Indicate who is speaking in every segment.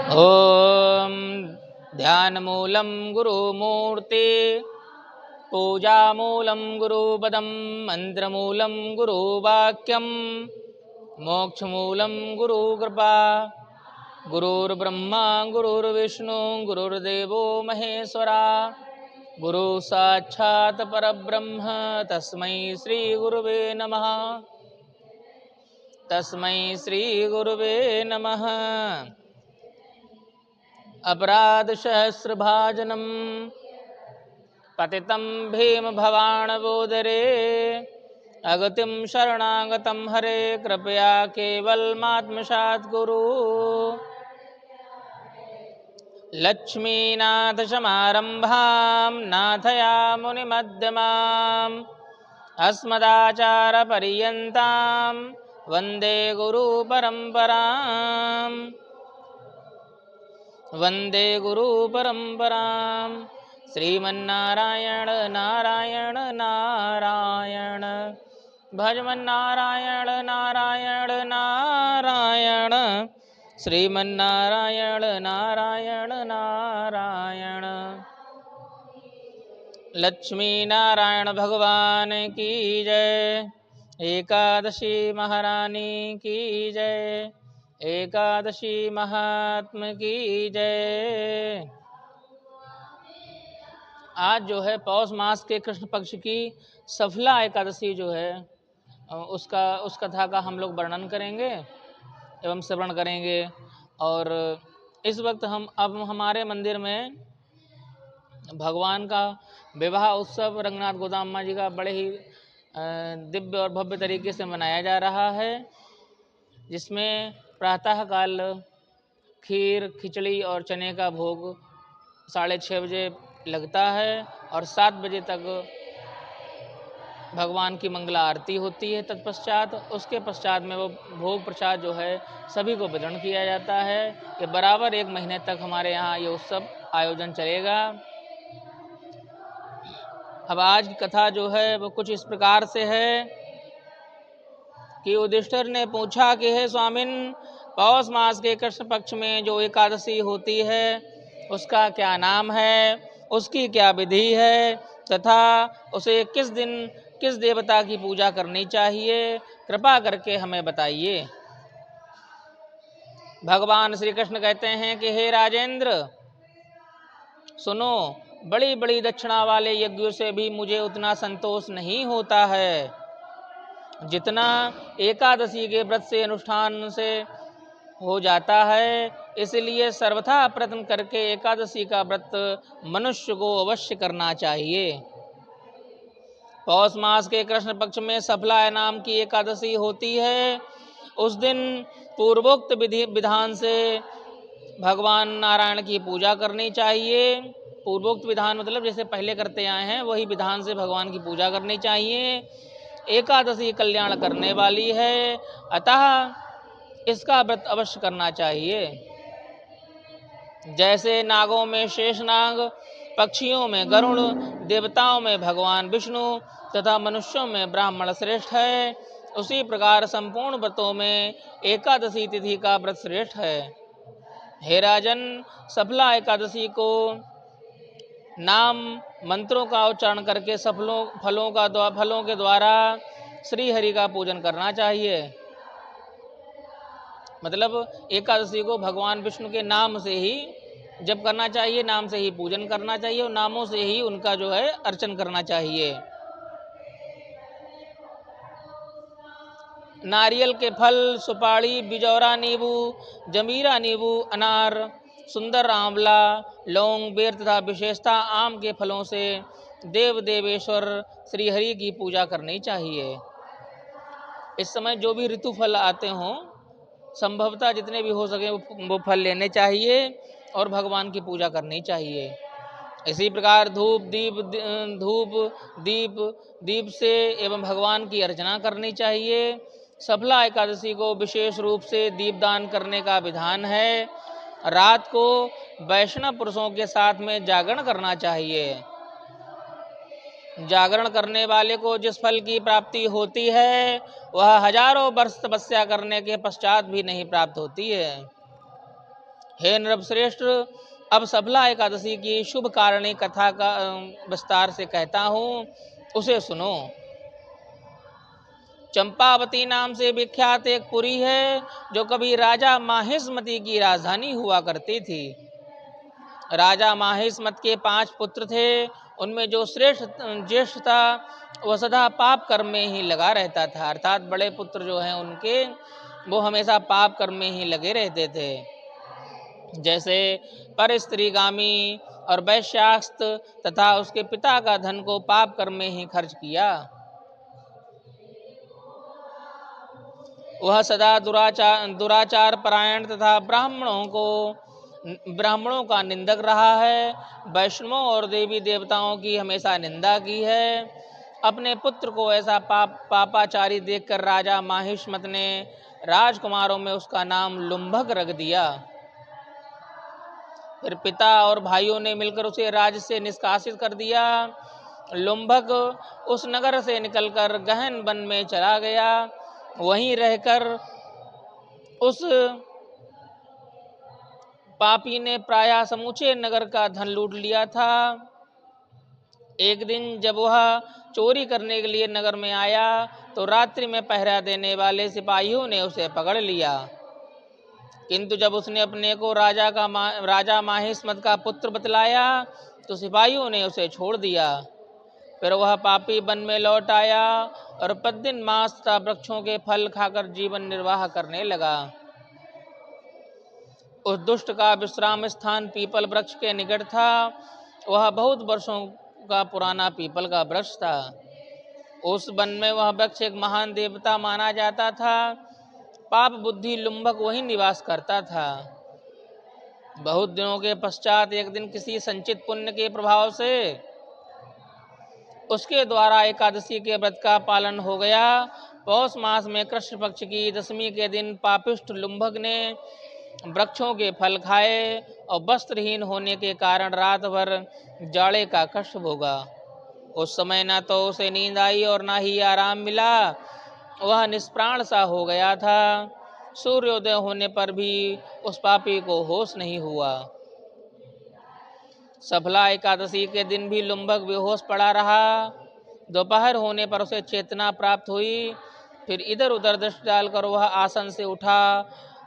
Speaker 1: ॐ ध्यानमूलं गुरुमूर्ते पूजामूलं गुरुपदं मन्त्रमूलं गुरुवाक्यं मोक्षमूलं गुरुकृपा गुरुर्ब्रह्मा गुरुर्विष्णु गुरुर्देवो महेश्वरा गुरु साक्षात् परब्रह्म तस्मै श्री गुरुवे नमः। तस्मै श्री गुरुवे नमः। अपराधसहस्रभाजनं पतितं भीमभवानवोदरे अगतिं शरणागतं हरे कृपया केवलमात्मसात् कुरु। लक्ष्मीनाथसमारम्भां नाथयामुनिमध्यमाम् अस्मदाचार्यपर्यन्तां वन्दे गुरुपरम्पराम्। वन्दे गुरुपरम्परां। श्रीमन्नारायण नारायण नारायण भजमन्नारायण नारायण नारायण श्रीमन्नारायण नारायण नारायण। लक्ष्मी नारायण भगवान की जय। एकादशी महारानी की जय। एकादशी महात्म की जय। आज जो है पौष मास के कृष्ण पक्ष की सफला एकादशी जो है उस कथा का हम लोग वर्णन करेंगे एवं श्रवण करेंगे। और इस वक्त अब हमारे मंदिर में भगवान का विवाह उत्सव रंगनाथ गोदाम्मा जी का बड़े ही दिव्य और भव्य तरीके से मनाया जा रहा है, जिसमें प्रातःकाल खीर खिचड़ी और चने का भोग 6:30 बजे लगता है और 7 बजे तक भगवान की मंगला आरती होती है। तत्पश्चात उसके पश्चात में वो भोग प्रसाद जो है सभी को वितरण किया जाता है। ये बराबर 1 महीने तक हमारे यहाँ ये उत्सव आयोजन चलेगा। अब आज की कथा जो है वो कुछ इस प्रकार से है कि युधिष्ठिर ने पूछा कि हे स्वामिन, पौष मास के कृष्ण पक्ष में जो एकादशी होती है उसका क्या नाम है, उसकी क्या विधि है तथा उसे किस दिन किस देवता की पूजा करनी चाहिए, कृपा करके हमें बताइए। भगवान श्री कृष्ण कहते हैं कि हे राजेंद्र सुनो, बड़ी बड़ी दक्षिणा वाले यज्ञों से भी मुझे उतना संतोष नहीं होता है जितना एकादशी के व्रत से अनुष्ठान से हो जाता है। इसलिए सर्वथा प्रयत्न करके एकादशी का व्रत मनुष्य को अवश्य करना चाहिए। पौष मास के कृष्ण पक्ष में सफला नाम की एकादशी होती है। उस दिन पूर्वोक्त विधान से भगवान नारायण की पूजा करनी चाहिए। पूर्वोक्त विधान मतलब जैसे पहले करते आए हैं वही विधान से भगवान की पूजा करनी चाहिए। एकादशी कल्याण करने वाली है, अतः इसका व्रत अवश्य करना चाहिए। जैसे नागों में शेषनाग, पक्षियों में गरुड़, देवताओं में भगवान विष्णु तथा मनुष्यों में ब्राह्मण श्रेष्ठ है, उसी प्रकार संपूर्ण व्रतों में एकादशी तिथि का व्रत श्रेष्ठ है। हे राजन, सफला एकादशी को नाम मंत्रों का उच्चारण करके फलों के द्वारा श्री हरि का पूजन करना चाहिए। मतलब एकादशी को भगवान विष्णु के नाम से ही जप करना चाहिए, नाम से ही पूजन करना चाहिए और नामों से ही उनका जो है अर्चन करना चाहिए। नारियल के फल, सुपारी, बिजौरा नींबू, जमीरा नींबू, अनार, सुंदर आंवला, लौंग, बेर तथा विशेषता आम के फलों से देव देवेश्वर श्री हरि की पूजा करनी चाहिए। इस समय जो भी ऋतु फल आते हों संभवतः जितने भी हो सके वो फल लेने चाहिए और भगवान की पूजा करनी चाहिए। इसी प्रकार धूप दीप से एवं भगवान की अर्चना करनी चाहिए। सफला एकादशी को विशेष रूप से दीपदान करने का विधान है। रात को वैष्णव पुरुषों के साथ में जागरण करना चाहिए। जागरण करने वाले को जिस फल की प्राप्ति होती है वह हजारों वर्ष तपस्या करने के पश्चात भी नहीं प्राप्त होती है। हे नृपश्रेष्ठ, अब सबला एकादशी की शुभ कारणी कथा का विस्तार से कहता हूँ, उसे सुनो। चंपावती नाम से विख्यात एक पुरी है, जो कभी राजा माहिष्मति की राजधानी हुआ करती थी। राजा माहिष्मत के 5 पुत्र थे। उनमें जो ज्येष्ठ था वह सदा पाप कर्म में ही लगा रहता था, अर्थात बड़े पुत्र जो हैं उनके, वो हमेशा पाप कर्म में ही लगे रहते थे। जैसे पर स्त्रीगामी और वैश्यास्त तथा उसके पिता का धन को पाप कर्म में ही खर्च किया। वह सदा दुराचार परायण तथा ब्राह्मणों का निंदक रहा है। वैष्णवों और देवी देवताओं की हमेशा निंदा की है। अपने पुत्र को ऐसा पापाचारी देखकर राजा माहिष्मत ने राजकुमारों में उसका नाम लुम्भक रख दिया। फिर पिता और भाइयों ने मिलकर उसे राज्य से निष्कासित कर दिया। लुम्भक उस नगर से निकलकर गहन वन में चला गया। वहीं रहकर उस पापी ने प्रायः समूचे नगर का धन लूट लिया था। एक दिन जब वह चोरी करने के लिए नगर में आया तो रात्रि में पहरा देने वाले सिपाहियों ने उसे पकड़ लिया, किंतु जब उसने अपने को राजा माहिष्मत का पुत्र बतलाया तो सिपाहियों ने उसे छोड़ दिया। फिर वह पापी वन में लौट आया और प्रतिदिन मांस तथा वृक्षों के फल खाकर जीवन निर्वाह करने लगा। उस दुष्ट का विश्राम स्थान पीपल वृक्ष के निकट था। वह बहुत वर्षों का पुराना पीपल का वृक्ष था। उस वन में वह वृक्ष एक महान देवता माना जाता था। पाप बुद्धि लुम्भक वहीं निवास करता था। बहुत दिनों के पश्चात एक दिन किसी संचित पुण्य के प्रभाव से उसके द्वारा एकादशी के व्रत का पालन हो गया। पौष मास में कृष्ण पक्ष की दशमी के दिन पापिष्ठ लुम्भक ने वृक्षों के फल खाए और वस्त्रहीन होने के कारण रात भर जाड़े का कष्ट भोगा। उस समय न तो उसे नींद आई और न ही आराम मिला। वह निष्प्राण सा हो गया था। सूर्योदय होने पर भी उस पापी को होश नहीं हुआ। सफला एकादशी के दिन भी लुम्भक बेहोश पड़ा रहा। दोपहर होने पर उसे चेतना प्राप्त हुई। फिर इधर उधर दृष्टि डालकर वह आसन से उठा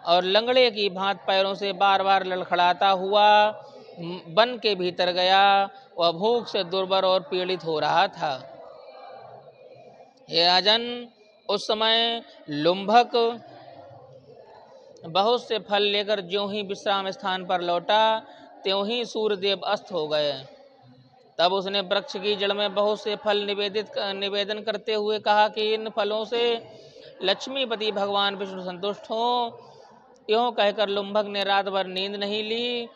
Speaker 1: और लंगड़े की भांति पैरों से बार बार लड़खड़ाता हुआ वन के भीतर गया। वह भूख से दुर्बल और पीड़ित हो रहा था। हे राजन, उस समय लुम्भक बहुत से फल लेकर ज्यों ही विश्राम स्थान पर लौटा त्यों ही सूर्यदेव अस्त हो गए। तब उसने वृक्ष की जड़ में बहुत से फल निवेदन करते हुए कहा कि इन फलों से लक्ष्मीपति भगवान विष्णु संतुष्ट हों। यों कहकर लुम्भक ने रात भर नींद नहीं ली।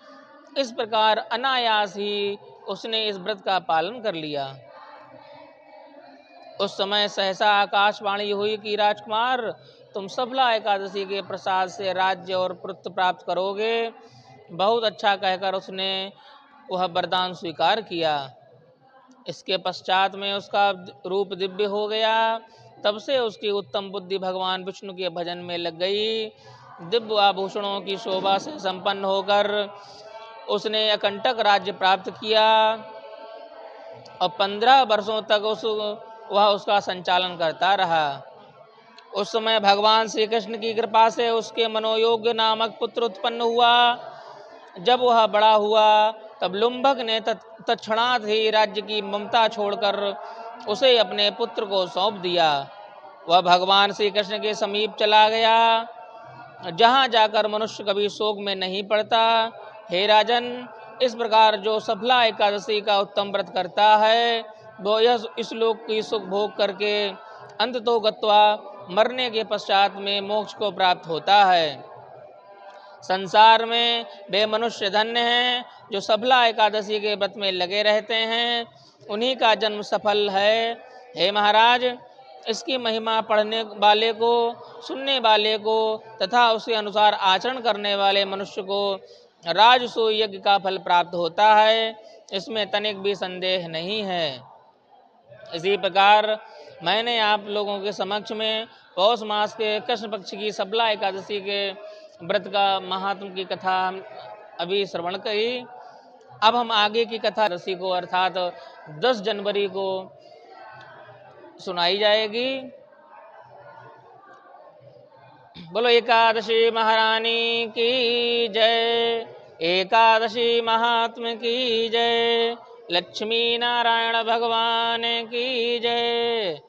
Speaker 1: इस प्रकार अनायास ही उसने इस व्रत का पालन कर लिया। उस समय सहसा आकाशवाणी हुई कि राजकुमार, तुम सफला एकादशी के प्रसाद से राज्य और पुत्र प्राप्त करोगे। बहुत अच्छा कहकर उसने वह वरदान स्वीकार किया। इसके पश्चात में उसका रूप दिव्य हो गया। तब से उसकी उत्तम बुद्धि भगवान विष्णु के भजन में लग गई। दिव्य आभूषणों की शोभा से संपन्न होकर उसने अकंटक राज्य प्राप्त किया और 15 वर्षों तक वह उसका संचालन करता रहा। उस समय भगवान श्री कृष्ण की कृपा से उसके मनोयोग्य नामक पुत्र उत्पन्न हुआ। जब वह बड़ा हुआ तब लुम्भक ने तत्क्षणात ही राज्य की ममता छोड़कर उसे अपने पुत्र को सौंप दिया। वह भगवान श्री कृष्ण के समीप चला गया, जहाँ जाकर मनुष्य कभी शोक में नहीं पड़ता। हे राजन, इस प्रकार जो सफला एकादशी का उत्तम व्रत करता है वो यह इस लोक की सुख भोग करके अंततो गत्वा मरने के पश्चात में मोक्ष को प्राप्त होता है। संसार में वे मनुष्य धन्य हैं जो सफला एकादशी के व्रत में लगे रहते हैं, उन्हीं का जन्म सफल है। हे महाराज, इसकी महिमा पढ़ने वाले को, सुनने वाले को तथा उसके अनुसार आचरण करने वाले मनुष्य को राजसूय यज्ञ का फल प्राप्त होता है, इसमें तनिक भी संदेह नहीं है। इसी प्रकार मैंने आप लोगों के समक्ष में पौष मास के कृष्ण पक्ष की सफला एकादशी के व्रत का महात्म की कथा अभी श्रवण करी। अब हम आगे की कथा रसी को अर्थात 10 जनवरी को सुनाई जाएगी। बोलो एकादशी महारानी की जय, एकादशी महात्म की जय, लक्ष्मी नारायण भगवान की जय।